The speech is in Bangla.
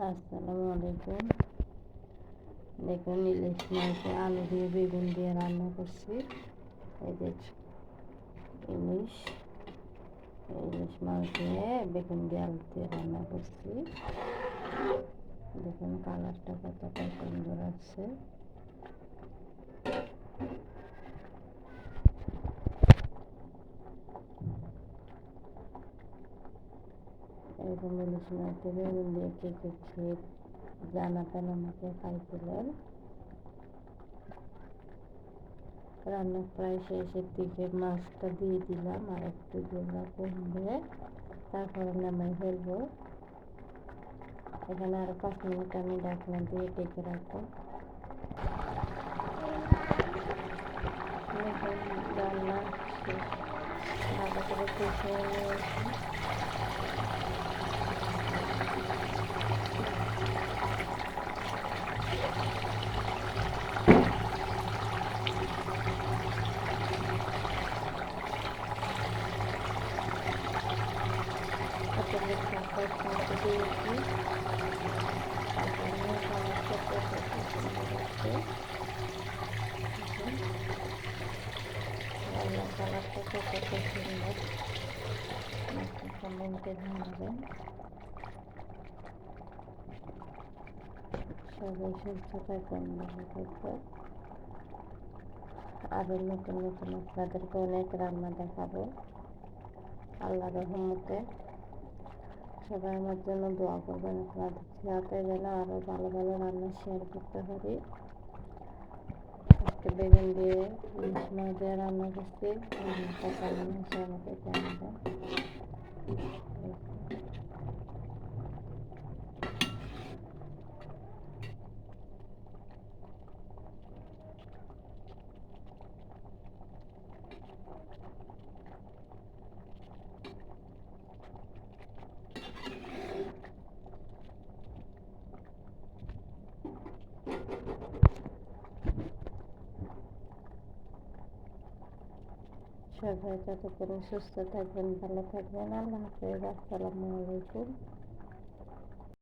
আসসালামু আলাইকুম। দেখুন, ইলিশ মাছকে আলু দিয়ে বেগুন দিয়ে রান্না করছি। এই যে ইলিশ ইলিশ মাছ দিয়ে বেগুন দিয়ে আলু দিয়ে রান্না করছি। দেখুন কালারটা কতটা সুন্দর আছে। এরকম ইলিশ মাছ দিয়ে বেগুন দিয়ে কে কে খেয়ে জানাতেন আমাকে খাইছিলেন। রান্না প্রায় শেষের দিকে মাছটা দিয়ে দিলাম, আর একটু জোড়া কমবে, তারপরে নামাই ফেলবো। এখানে আরো 5 মিনিট আমি ঢাকনা দিয়ে ডেকে রাখবো। রান্না শেষ, ভালো করে কষিয়ে নিয়েছি। দিয়েছি, তারপরে কালারটা কত সুন্দর আছে। রান্নার কালারটা কত সুন্দর, কমেন্টে জানাবেন। সবাই সুস্থ থাকবেন, ভালো থাকবেন। আরও নতুন নতুন আপনাদেরকে অনেক রান্না দেখাবো আল্লাহর রহমতে। সবাই আমার জন্য দোয়া করবেন, আপনাদের সাথে যেন আরও ভালো ভালো রান্না শেয়ার করতে পারি। আজকে বেগুন দিয়ে ইলিশ মাছ দিয়ে রান্না করছি। রান্নাটা কেমন হয়েছে আমাকে জানাবেন। সবাই ততক্ষণ সুস্থ থাকবেন, ভালো থাকবেন। আল্লাহ হাফেজ। আসসালামু আলাইকুম।